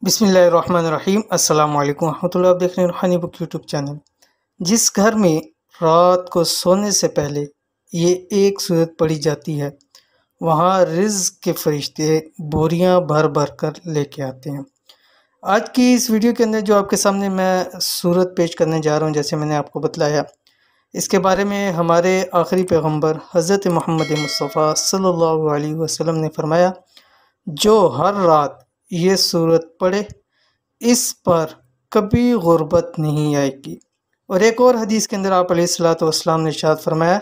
بسم اللہ الرحمن الرحیم۔ السلام علیکم ورحمۃ اللہ۔ آپ دیکھ رہے ہیں روحانی بک یوٹیوب چینل۔ جس گھر میں رات کو سونے سے پہلے یہ ایک سورت پڑھی جاتی ہے وہاں رزق کے فرشتے بوریاں بھر بھر کر لے کے آتے ہیں۔ آج کی اس ویڈیو کے اندر جو آپ کے سامنے میں سورت پیش کرنے جا رہا ہوں، جیسے میں نے آپ کو بتلایا، اس کے بارے میں ہمارے آخری پیغمبر حضرت محمد مصطفیٰ صلی اللہ علیہ وسلم نے فرمایا، جو ہر رات یہ سورت پڑھے اس پر کبھی غربت نہیں آئے گی۔ اور ایک اور حدیث کے اندر آپ علیہ الصلوۃ والسلام نے ارشاد فرمایا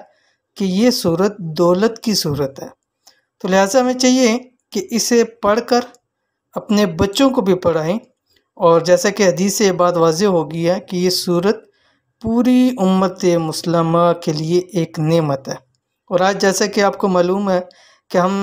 کہ یہ سورت دولت کی سورت ہے، تو لہٰذا ہمیں چاہیے کہ اسے پڑھ کر اپنے بچوں کو بھی پڑھائیں۔ اور جیسا کہ حدیث سے یہ بات واضح ہو گئی ہے کہ یہ سورت پوری امت مسلمہ کے لیے ایک نعمت ہے۔ اور آج جیسا کہ آپ کو معلوم ہے کہ ہم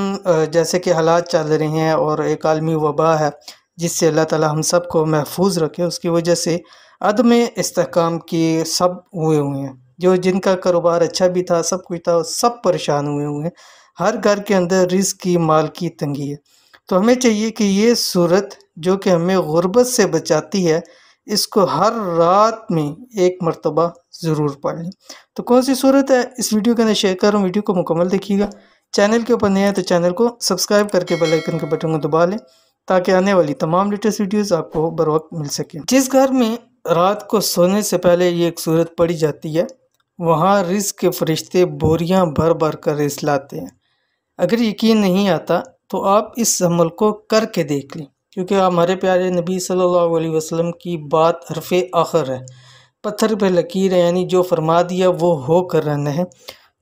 جیسے کہ حالات چل رہے ہیں اور ایک عالمی وبا ہے جس سے اللہ تعالی ہم سب کو محفوظ رکھے، اس کی وجہ سے عدم استحکام کے سب ہوئے ہیں۔ جن کا کاروبار اچھا بھی تھا، سب کچھ تھا، سب پریشان ہوئے ہیں۔ ہر گھر کے اندر رزق کی، مال کی تنگی ہے۔ تو ہمیں چاہیے کہ یہ صورت جو کہ ہمیں غربت سے بچاتی ہے، اس کو ہر رات میں ایک مرتبہ ضرور پڑھ لیں۔ تو کون سی صورت ہے اس ویڈیو کے اندر شیئر کر رہا ہوں، ویڈیو کو مکمل دیکھیے گا۔ چینل کے اوپر نیا ہے تو چینل کو سبسکرائب کر کے بیل آئیکن کے بٹن کو دبا لیں تاکہ آنے والی تمام لیٹسٹ ویڈیوز آپ کو بر وقت مل سکیں۔ جس گھر میں رات کو سونے سے پہلے یہ ایک صورت پڑھی جاتی ہے وہاں رزق کے فرشتے بوریاں بھر بھر کر رزق لاتے ہیں۔ اگر یقین نہیں آتا تو آپ اس عمل کو کر کے دیکھ لیں، کیونکہ ہمارے پیارے نبی صلی اللہ علیہ وسلم کی بات حرف آخر ہے، پتھر پہ لکیر ہے، یعنی جو فرما دیا وہ ہو کر رہنا ہے۔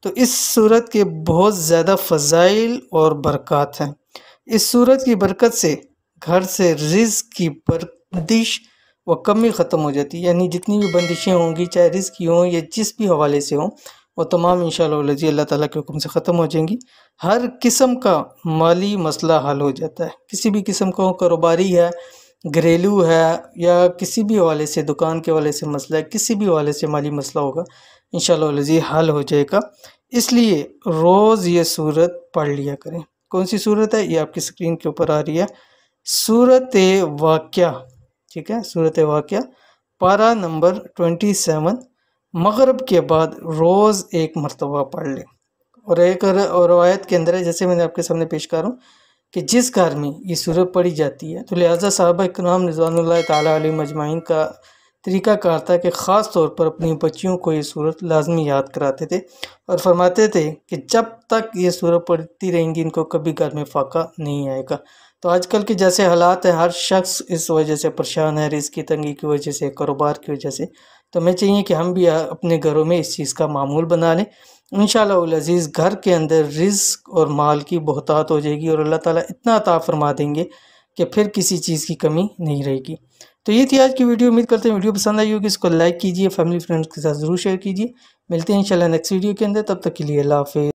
تو اس صورت کے بہت زیادہ فضائل اور برکات ہیں۔ اس صورت کی برکت سے گھر سے رزق کی بندش و کمی ختم ہو جاتی ہے، یعنی جتنی بھی بندشیں ہوں گی، چاہے رزق کی ہوں یا جس بھی حوالے سے ہوں، وہ تمام انشاءاللہ اللہ تعالیٰ کے حکم سے ختم ہو جائیں گی۔ ہر قسم کا مالی مسئلہ حل ہو جاتا ہے، کسی بھی قسم کا کاروباری ہے، گھریلو ہے، یا کسی بھی حوالے سے، دکان کے حوالے سے مسئلہ ہے، کسی بھی حوالے سے مالی مسئلہ ہوگا، انشاءاللہ حل ہو جائے گا۔ اس لیے روز یہ صورت پڑھ لیا کریں۔ کون سی صورت ہے؟ یہ آپ کی اسکرین کے اوپر آ رہی ہے، سورت واقعہ، ٹھیک ہے، سورت واقعہ، پارہ نمبر 27، مغرب کے بعد روز ایک مرتبہ پڑھ لیں۔ اور ایک روایت کے اندر ہے، جیسے میں نے آپ کے سامنے پیش کر رہا ہوں، کہ جس گھر میں یہ سورت پڑھی جاتی ہے تو لہٰذا صحابہ کرام رضوان اللہ تعالیٰ علیہ مجمعین کا طریقہ کار تھا کہ خاص طور پر اپنی بچیوں کو یہ صورت لازمی یاد کراتے تھے اور فرماتے تھے کہ جب تک یہ صورت پڑھتی رہیں گی ان کو کبھی گھر میں فاقہ نہیں آئے گا۔ تو آج کل کے جیسے حالات ہیں، ہر شخص اس وجہ سے پریشان ہے، رزق کی تنگی کی وجہ سے، کاروبار کی وجہ سے۔ تو ہمیں چاہیے کہ ہم بھی اپنے گھروں میں اس چیز کا معمول بنا لیں۔ انشاءاللہ العزیز گھر کے اندر رزق اور مال کی بہتات ہو جائے گی اور اللہ تعالیٰ اتنا عطا فرما دیں گے کہ پھر کسی چیز کی کمی نہیں رہے گی۔ تو یہ تھی آج کی ویڈیو۔ امید کرتے ہیں ویڈیو پسند آئی ہوگی، اس کو لائک کیجئے، فیملی فرینڈز کے ساتھ ضرور شیئر کیجئے۔ ملتے ہیں انشاءاللہ نیکسٹ ویڈیو کے اندر، تب تک کے لیے اللہ حافظ۔